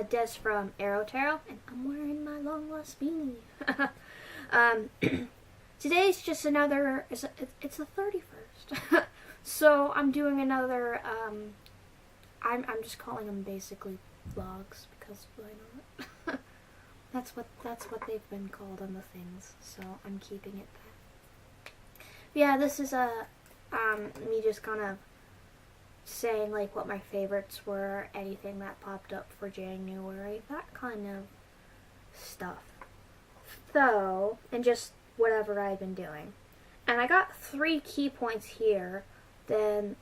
Des from Aro-Tarot, and I'm wearing my long lost beanie. Today's just another, it's the 31st, so I'm doing another, I'm just calling them basically vlogs, because why not? That's what they've been called on the things, so I'm keeping it that. Yeah, this is me just kind of saying like what my favorites were, anything that popped up for January, that kind of stuff. So, and just whatever I've been doing. And I got 3 key points here, then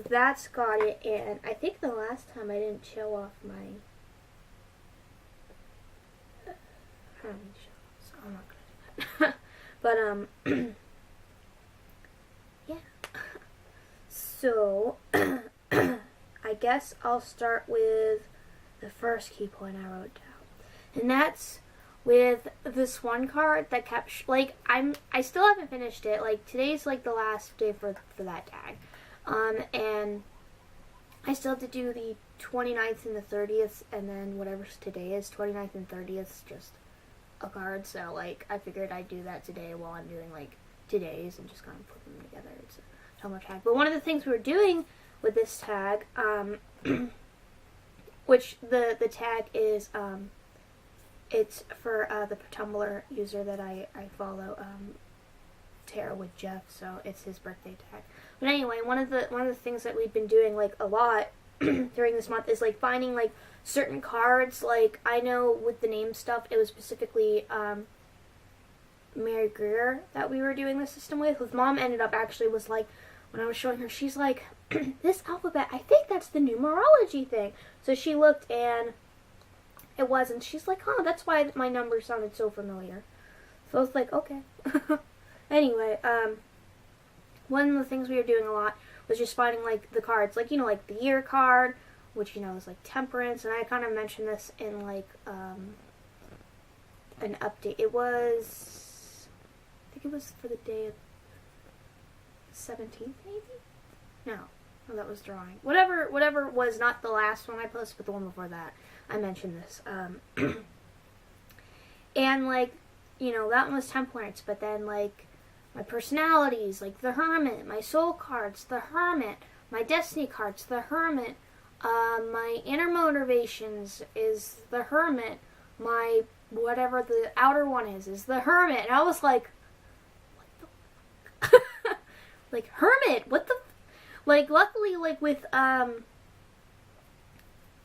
that's got it, and I think the last time I didn't show off my, I don't need to show off, so I'm not gonna do that. But, yeah. So, I guess I'll start with the first key point I wrote down. And that's with this one card that kept, I still haven't finished it. Like, today's, like, the last day for that tag. And I still have to do the 29th and the 30th, and then whatever today is, 29th and 30th is just a card. So, like, I figured I'd do that today while I'm doing, like, today's and just kind of put them together. It's a tomo tag. But one of the things we were doing with this tag, which the tag is, it's for the Tumblr user that I follow, Tarot with Jeff, so it's his birthday tag. But anyway, one of the things that we've been doing like a lot during this month is like finding like certain cards. Like I know with the name stuff, it was specifically Mary Greer that we were doing the system with. With Mom ended up actually was like, when I was showing her, she's like, this alphabet, I think that's the numerology thing. So she looked and it was, and she's like, oh, that's why my number sounded so familiar. So I was like, okay. Anyway, one of the things we were doing a lot was just finding, like, the cards. Like, you know, like, the year card, which, you know, is, like, temperance. And I kind of mentioned this in, like, an update. It was, I think it was for the day of 17th, maybe? No, that was drawing. Whatever was not the last one I posted, but the one before that. I mentioned this. And, like, you know, that one was temperance, but then, like, my personalities, like the Hermit, my soul cards, the Hermit, my destiny cards, the Hermit, my inner motivations is the Hermit, my whatever the outer one is the Hermit. And I was like, what the like, Hermit, what the, like, luckily, like, with,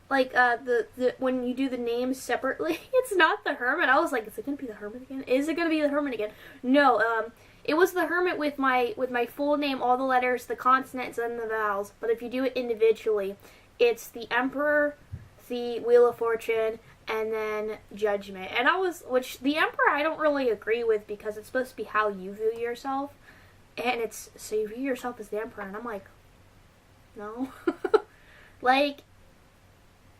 like, the when you do the names separately, it's not the Hermit. I was like, is it gonna be the Hermit again? Is it gonna be the Hermit again? No, it was the Hermit with my full name, all the letters, the consonants, and the vowels. But if you do it individually, it's the Emperor, the Wheel of Fortune, and then Judgment. And which the Emperor I don't really agree with, because it's supposed to be how you view yourself. And it's, so you view yourself as the Emperor, and I'm like, no. Like,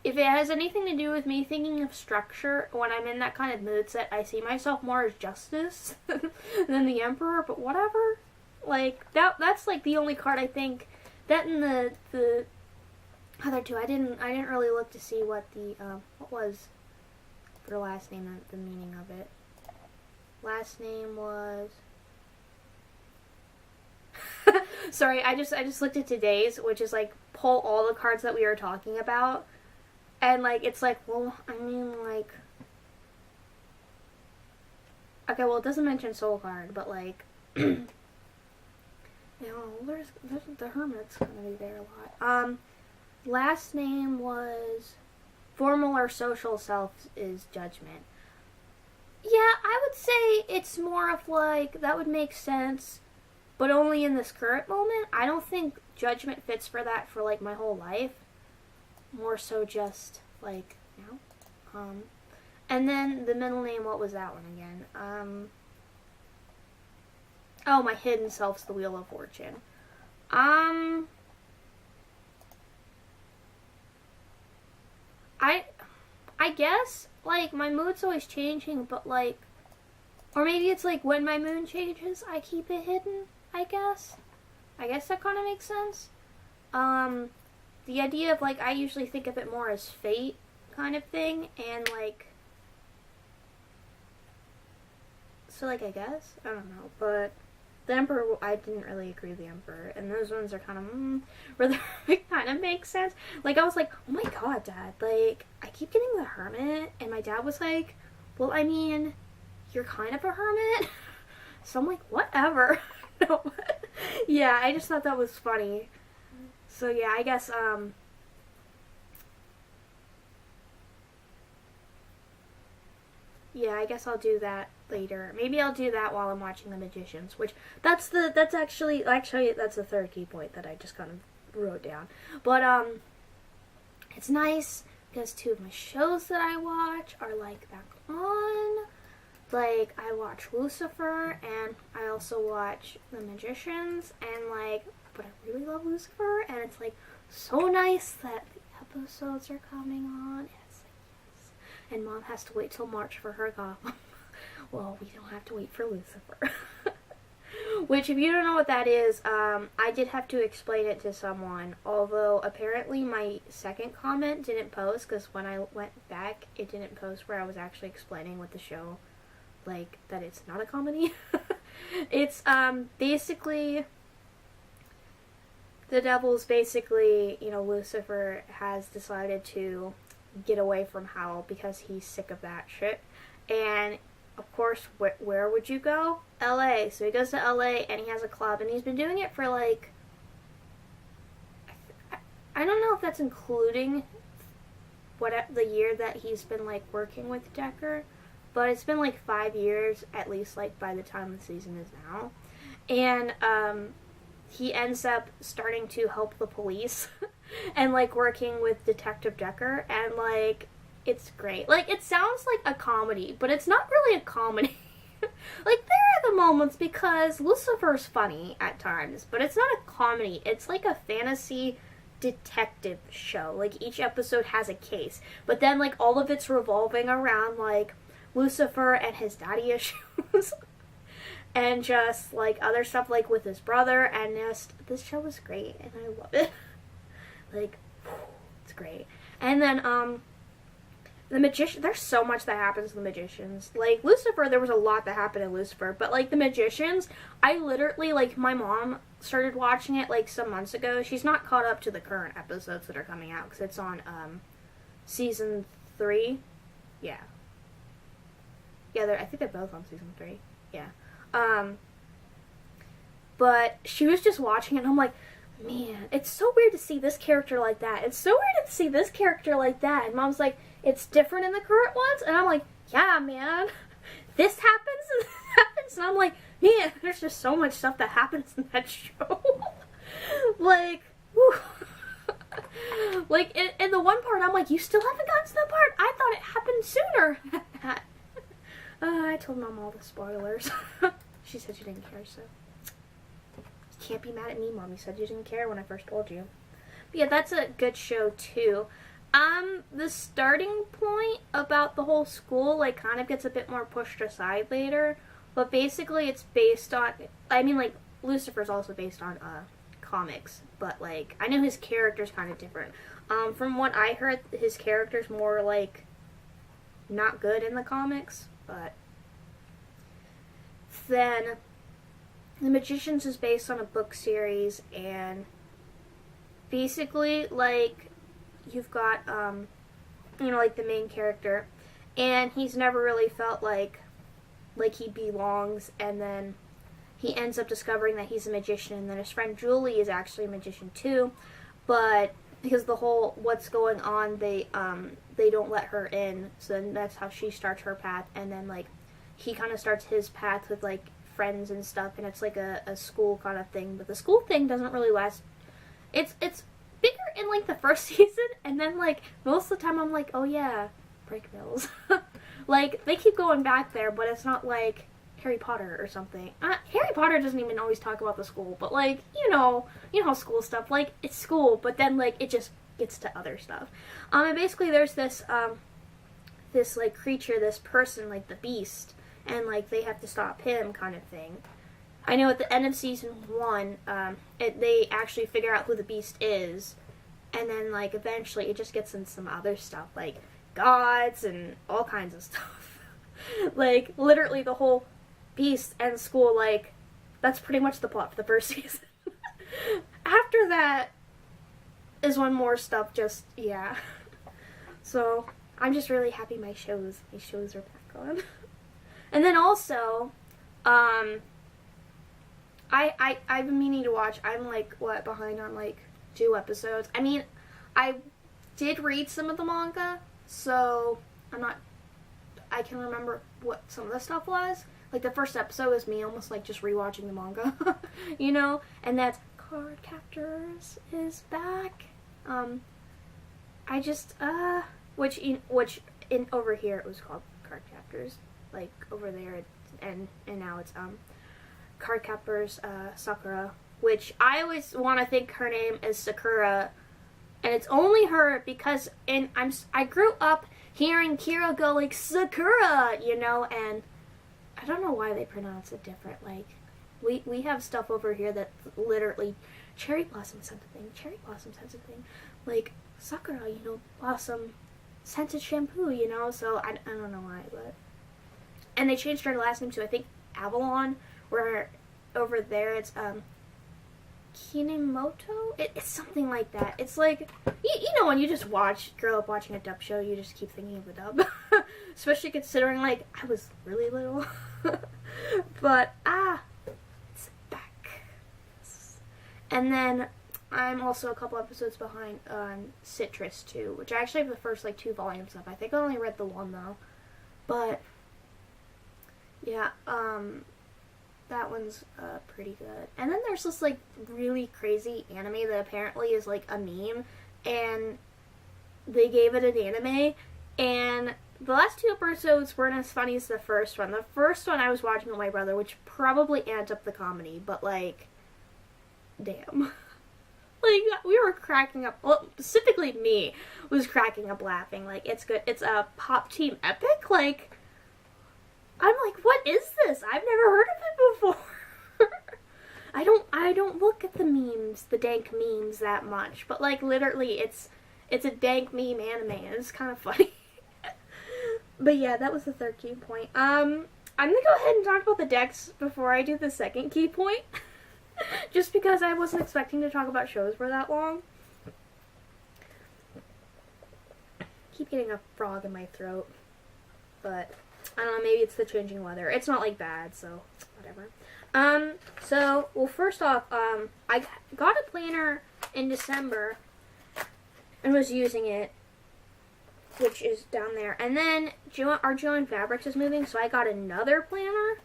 if it has anything to do with me thinking of structure, when I'm in that kind of mood set, I see myself more as Justice than the Emperor, but whatever. Like, that's like the only card I think, that and the other two, I didn't really look to see what the, what was their last name and the meaning of it. Last name was, sorry, I just looked at today's, which is like, pull all the cards that we were talking about. And, like, it's like, well, I mean, like, okay, well, it doesn't mention soul card, but, like, you know, there's the Hermit's gonna be there a lot. Last name was, formal or social self is Judgment. Yeah, I would say it's more of, like, that would make sense, but only in this current moment. I don't think Judgment fits for that for, like, my whole life. More so just, like, you know, and then the middle name, what was that one again? Oh, my hidden self's the Wheel of Fortune. I guess, like, my mood's always changing, but, like, or maybe it's, like, when my mood changes, I keep it hidden, I guess. I guess that kind of makes sense. The idea of, like, I usually think of it more as fate, kind of thing, and like, so like I guess, I don't know, but the Emperor, I didn't really agree with the Emperor, and those ones are kind of, where it kind of makes sense. Like, I was like, oh my god, Dad, like, I keep getting the Hermit, and my dad was like, well, I mean, you're kind of a hermit, so I'm like, whatever. No. Yeah, I just thought that was funny. So yeah, I guess, yeah, I guess I'll do that later. Maybe I'll do that while I'm watching The Magicians, which that's actually that's the third key point that I just kind of wrote down. But it's nice because two of my shows that I watch are like back on. Like, I watch Lucifer, and I also watch The Magicians, and like, but I really love Lucifer, and it's like so nice that the episodes are coming on. And it's like, yes. And Mom has to wait till March for her Gotham. Well, we don't have to wait for Lucifer. Which, if you don't know what that is, I did have to explain it to someone, although apparently my second comment didn't post, because when I went back, it didn't post where I was actually explaining what the show, like, that it's not a comedy. It's, basically, the devil's basically, you know, Lucifer has decided to get away from hell because he's sick of that shit, and of course, where would you go? LA. So he goes to LA and he has a club, and he's been doing it for like, I don't know if that's including the year that he's been like working with Decker, but it's been like 5 years at least, like by the time the season is now. And he ends up starting to help the police and like working with Detective Decker, and like, it's great. Like, it sounds like a comedy, but it's not really a comedy. Like, there are the moments because Lucifer's funny at times, but it's not a comedy. It's like a fantasy detective show. Like, each episode has a case, but then like all of it's revolving around like Lucifer and his daddy issues. And just like other stuff like with his brother, and just, this show is great and I love it. Like, it's great. And then The Magician, there's so much that happens in The Magicians. Like, Lucifer, there was a lot that happened in Lucifer, but like The Magicians, I literally, like, my mom started watching it like some months ago. She's not caught up to the current episodes that are coming out because it's on season 3. Yeah, I think they're both on season 3. Yeah. But she was just watching it, and I'm like, man, it's so weird to see this character like that. It's so weird to see this character like that. And Mom's like, it's different in the current ones? And I'm like, yeah, man. This happens and this happens. And I'm like, man, there's just so much stuff that happens in that show. Like, whew. Like, in the one part, I'm like, you still haven't gotten to that part? I thought it happened sooner. I told Mom all the spoilers. She said she didn't care, so. You can't be mad at me, Mom. You said you didn't care when I first told you. But yeah, that's a good show, too. The starting point about the whole school, like, kind of gets a bit more pushed aside later. But basically, it's based on, I mean, like, Lucifer's also based on, comics. But, like, I know his character's kind of different. From what I heard, his character's more, like, not good in the comics. But then The Magicians is based on a book series, and basically, like, you've got, you know, like, the main character, and he's never really felt like he belongs, and then he ends up discovering that he's a magician, and then his friend Julie is actually a magician too, but because the whole what's going on, they don't let her in, so then that's how she starts her path, and then, like, he kind of starts his path with, like, friends and stuff, and it's like a school kind of thing, but the school thing doesn't really last. It's bigger in, like, the first season, and then, like, most of the time I'm like, oh yeah, break mills. Like, they keep going back there, but it's not like Harry Potter or something. Harry Potter doesn't even always talk about the school, but, like, you know how school stuff, like, it's school, but then, like, it just gets to other stuff. And basically there's this, like, creature, this person, like, the Beast, and, like, they have to stop him kind of thing. I know at the end of season 1, they actually figure out who the Beast is, and then, like, eventually it just gets into some other stuff, like, gods and all kinds of stuff. Like, literally the whole Beast and school, like, that's pretty much the plot for the first season. After that is when more stuff just, yeah. So, I'm just really happy my shows are back on. And then also, I've been meaning to watch, I'm like, behind on like 2 episodes. I mean, I did read some of the manga, so I can remember what some of the stuff was. Like, the first episode was me almost like just rewatching the manga, you know? And that's Card Captors is back. I just, which in over here it was called Card Captors, like over there, and now it's Card Captors Sakura, which I always want to think her name is Sakura, and it's only her because I grew up hearing Kira go like Sakura, you know, and I don't know why they pronounce it different. Like, we have stuff over here that literally Cherry Blossom scented thing, Cherry Blossom scented thing, like Sakura, you know, Blossom scented shampoo, you know, so I don't know why, but, and they changed her last name to, I think, Avalon, where over there it's, Kinemoto? It's something like that. It's like, you know, when you just grow up watching a dub show, you just keep thinking of the dub. Especially considering, like, I was really little. But, it's back. And then, I'm also a couple episodes behind on Citrus 2, which I actually have the first, like, 2 volumes of. I think I only read the 1, though. But, yeah, that one's pretty good. And then there's this, like, really crazy anime that apparently is, like, a meme, and they gave it an anime, and the last 2 episodes weren't as funny as the first one. The first one I was watching with my brother, which probably amped up the comedy, but, like, damn. Like, we were cracking up, well, specifically me was cracking up laughing. Like, it's good. It's a Pop Team Epic, like, I'm like, what is this? I've never heard of it before. I don't look at the memes, the dank memes that much, but like literally it's a dank meme anime and it's kind of funny. But yeah, that was the third key point. I'm gonna go ahead and talk about the decks before I do the second key point. Just because I wasn't expecting to talk about shows for that long. Keep getting a frog in my throat, but I don't know, maybe it's the changing weather. It's not, like, bad, so whatever. So, well, first off, I got a planner in December and was using it, which is down there. And then our Joanne Fabrics is moving, so I got another planner.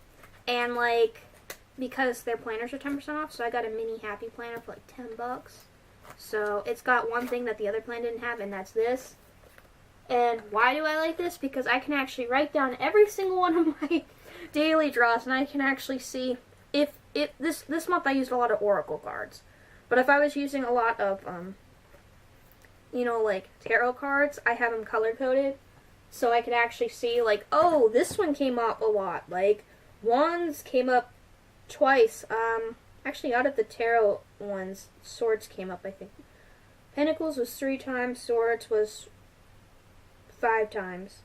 And, like, because their planners are 10% off, so I got a mini Happy Planner for, like, $10. So, it's got one thing that the other plan didn't have, and that's this. And why do I like this? Because I can actually write down every single one of my daily draws, and I can actually see if this month I used a lot of Oracle cards. But if I was using a lot of, you know, like tarot cards, I have them color-coded. So I can actually see, like, oh, this one came up a lot. Like, Wands came up twice. Actually, out of the tarot ones, Swords came up, I think. Pentacles was 3 times, Swords was 5 times.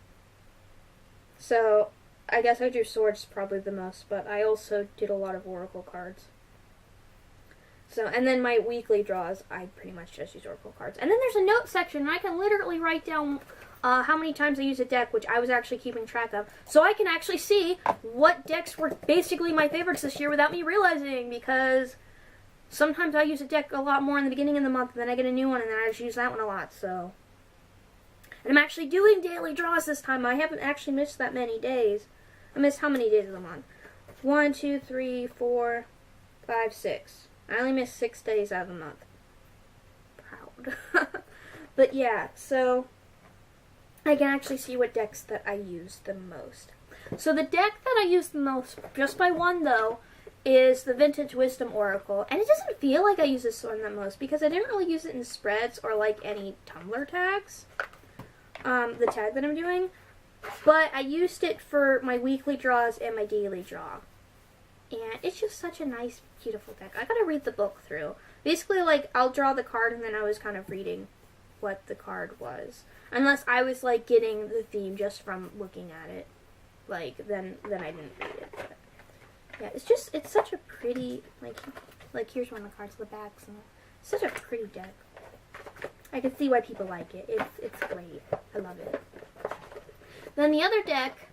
So, I guess I drew Swords probably the most, but I also did a lot of Oracle cards. So, and then my weekly draws, I pretty much just use Oracle cards. And then there's a note section, and I can literally write down how many times I use a deck, which I was actually keeping track of. So I can actually see what decks were basically my favorites this year without me realizing, because sometimes I use a deck a lot more in the beginning of the month, and then I get a new one, and then I just use that one a lot, so. And I'm actually doing daily draws this time. I haven't actually missed that many days. I missed how many days of the month? 1, 2, 3, 4, 5, 6. I only missed 6 days out of the month. Proud. But yeah, so I can actually see what decks that I use the most. So the deck that I use the most, just by one though, is the Vintage Wisdom Oracle. And it doesn't feel like I use this one the most because I didn't really use it in spreads or like any Tumblr tags. The tag that I'm doing. But I used it for my weekly draws and my daily draw. And it's just such a nice, beautiful deck. I gotta read the book through. Basically, like, I'll draw the card and then I was kind of reading what the card was. Unless I was like getting the theme just from looking at it. Like then I didn't read it. But yeah, it's such a pretty like here's one of the cards, the backs, and it's such a pretty deck. I can see why people like it. It's great. I love it. Then the other deck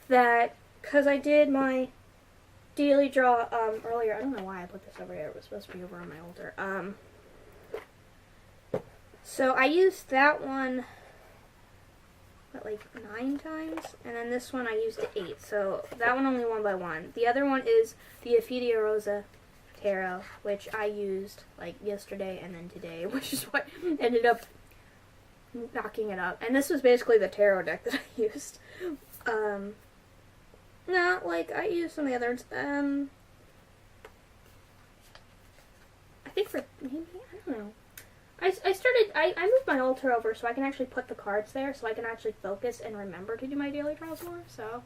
that, because I did my daily draw earlier. I don't know why I put this over here. It was supposed to be over on my altar. So I used that one, what, like 9 times? And then this one I used it 8. So that one only 1 by 1. The other one is the Ophidia Rosa Tarot, which I used like yesterday and then today, which is what ended up knocking it up. And this was basically the tarot deck that I used. No, like I used some of the others. I think for maybe, I don't know. I moved my altar over so I can actually put the cards there, so I can actually focus and remember to do my daily draws more. So,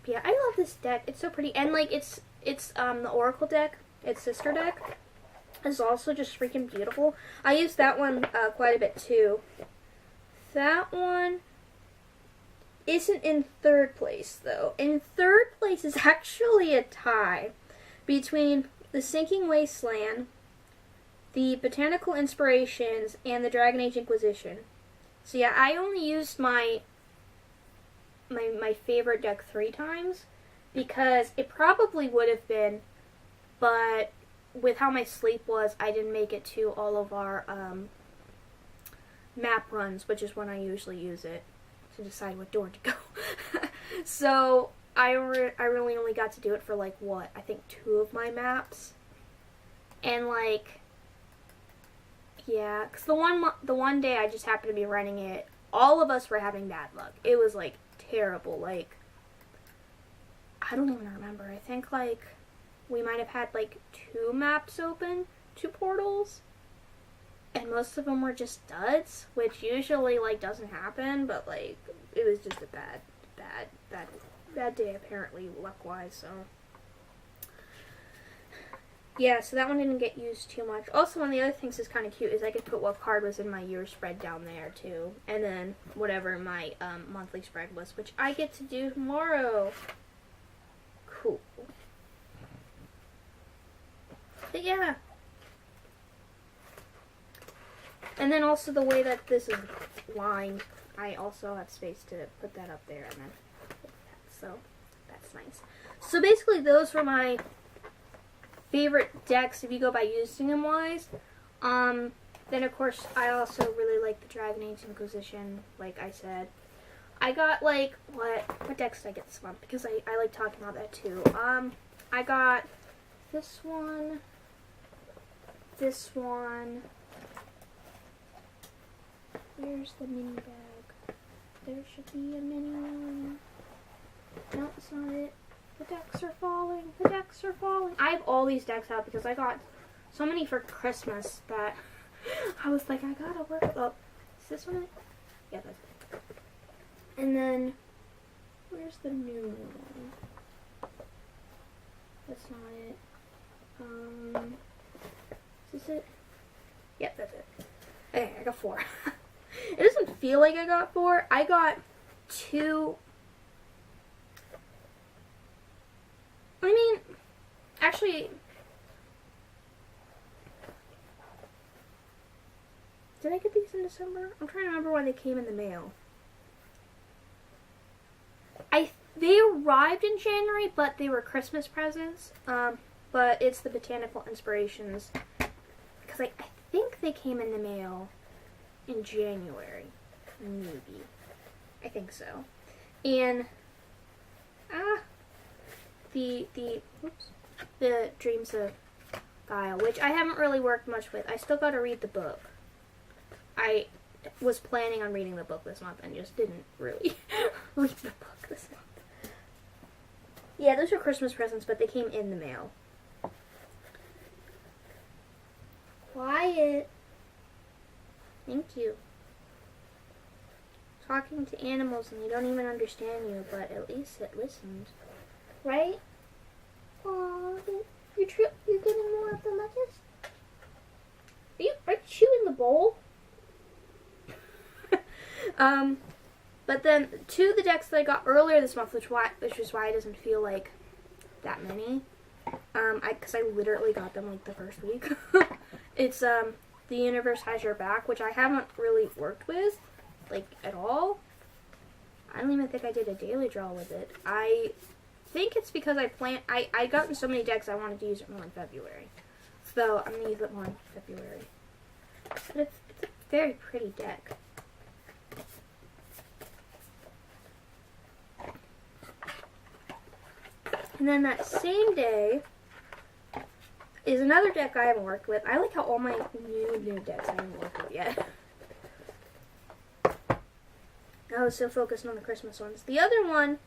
yeah, I love this deck. It's so pretty, and like it's the Oracle deck, its sister deck, is also just freaking beautiful. I used that one quite a bit too. That one isn't in 3rd place though. In 3rd place is actually a tie between the Sinking Wasteland, the Botanical Inspirations, and the Dragon Age Inquisition. So yeah, I only used my favorite deck 3 times, because it probably would have been, but with how my sleep was, I didn't make it to all of our map runs, which is when I usually use it to decide what door to go. So I really only got to do it for like, what, I think 2 of my maps. And like, yeah, because the one day I just happened to be running it, all of us were having bad luck. It was like terrible. Like, I don't even remember. I think like we might have had like 2 maps open, 2 portals, and most of them were just duds, which usually like doesn't happen, but like it was just a bad day apparently, luck-wise. So yeah, so that one didn't get used too much. Also, one of the other things that's kind of cute is I could put what card was in my year spread down there too, and then whatever my monthly spread was, which I get to do tomorrow. Cool. But yeah. And then also the way that this is lined, I also have space to put that up there, and then so that's nice. So basically those were my favorite decks if you go by using them wise. Then of course I also really like the Dragon Age Inquisition, like I said. I got like, what decks did I get this month? Because I like talking about that too. I got this one, where's the mini bag? There should be a mini one. No, it's not it. The decks are falling. The decks are falling. I have all these decks out because I got so many for Christmas that I was like, I gotta work it up. Is this one it? Yeah, that's it. And then, where's the new one? That's not it. Is this it? Yep, that's it. Okay, I got 4. It doesn't feel like I got 4. I got 2. I mean, actually, did I get these in December? I'm trying to remember when they came in the mail. They arrived in January, but they were Christmas presents. But it's the Botanical Inspirations, because I think they came in the mail in January, maybe. I think so. And the Dreams of Guile, which I haven't really worked much with. I still got to read the book. I was planning on reading the book this month and just didn't really read the book this month. Yeah, those were Christmas presents, but they came in the mail. Quiet. Thank you. Talking to animals and they don't even understand you, but at least it listened. Right? Aw, you're getting more of the lettuce? Are you chewing the bowl? But then two of the decks that I got earlier this month, which is why it doesn't feel like that many. Because I literally got them like the first week. It's The Universe Has Your Back, which I haven't really worked with, like, at all. I don't even think I did a daily draw with it. I think it's because I got in so many decks I wanted to use it more in February. So I'm going to use it more in February. But it's a very pretty deck. And then that same day is another deck I haven't worked with. I like how all my new decks I haven't worked with yet. I was so focused on the Christmas ones. The other one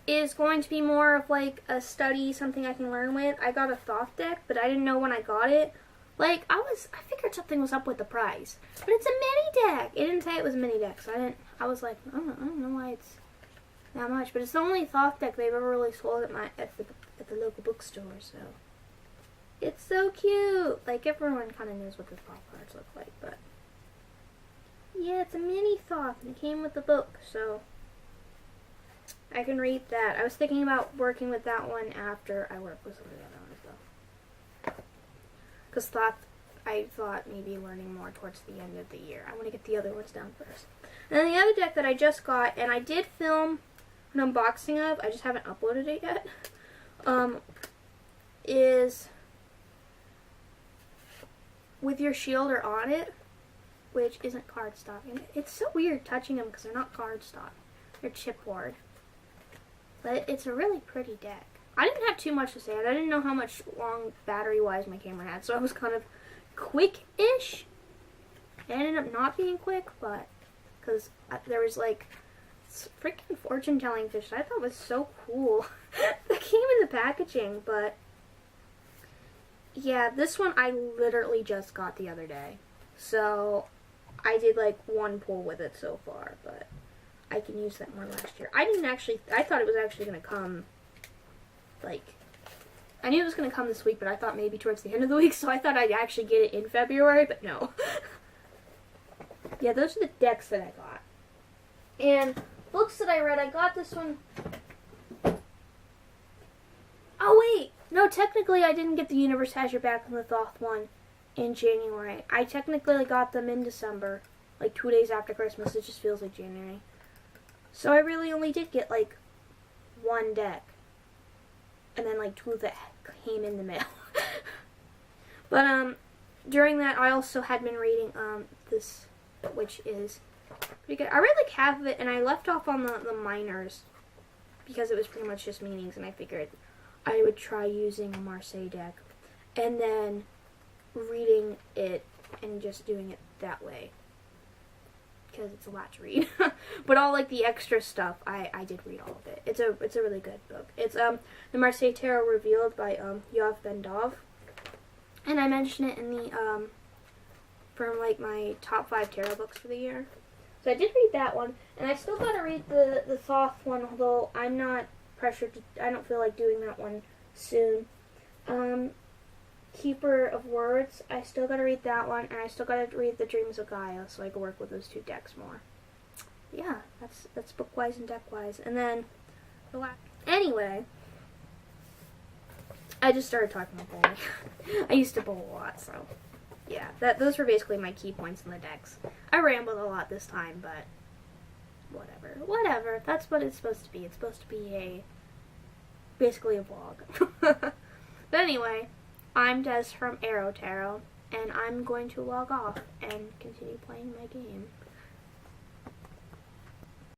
is going to be more of like a study, something I can learn with. I got a Thoth deck, but I didn't know when I got it. Like, I figured something was up with the price. But it's a mini deck. It didn't say it was a mini deck, so I was like, I don't know why it's that much. But it's the only Thoth deck they've ever really sold at the local bookstore, so. It's so cute. Like, everyone kind of knows what the Thoth cards look like, but. Yeah, it's a mini Thoth, and it came with the book, so I can read that. I was thinking about working with that one after I work with some of the other ones, though. Because Thoth, I thought maybe learning more towards the end of the year. I want to get the other ones down first. And then the other deck that I just got, and I did film an unboxing of, I just haven't uploaded it yet, is With Your Shield or On It, which isn't cardstock. And it's so weird touching them because they're not cardstock. They're chipboard. But it's a really pretty deck. I didn't have too much to say. I didn't know how much long battery-wise my camera had, so I was kind of quick-ish. It ended up not being quick, but because there was like freaking fortune-telling fish that I thought was so cool. That came in the packaging, but yeah, this one I literally just got the other day. So I did like one pull with it so far, but I can use that more last year. I thought it was actually going to come, like, I knew it was going to come this week, but I thought maybe towards the end of the week, so I thought I'd actually get it in February, but no. Yeah, those are the decks that I got. And books that I read, I got this one. Oh, wait. No, technically I didn't get The Universe Has Your Back and the Thoth one in January. I technically got them in December, like 2 days after Christmas. It just feels like January. So I really only did get like one deck. And then like two that came in the mail. But during that I also had been reading this, which is pretty good. I read like half of it and I left off on the minors because it was pretty much just meanings, and I figured I would try using a Marseille deck and then reading it and just doing it that way because it's a lot to read. But all like the extra stuff, I did read all of it. It's a really good book. It's the Marseille Tarot Revealed by Yoav Ben-Dov, and I mentioned it in the from like my top 5 tarot books for the year. So I did read that one, and I still gotta read the Thoth one, although I'm not pressured to. I don't feel like doing that one soon. Keeper of Words, I still gotta read that one, and I still gotta read The Dreams of Gaia, so I can work with those 2 decks more. Yeah, that's book-wise and deck-wise. And then, anyway, I just started talking about bowling. I used to bowl a lot, so, yeah, those were basically my key points in the decks. I rambled a lot this time, but whatever, that's what it's supposed to be. It's supposed to be basically a vlog. But anyway, I'm Des from Aro-Tarot, and I'm going to log off and continue playing my game.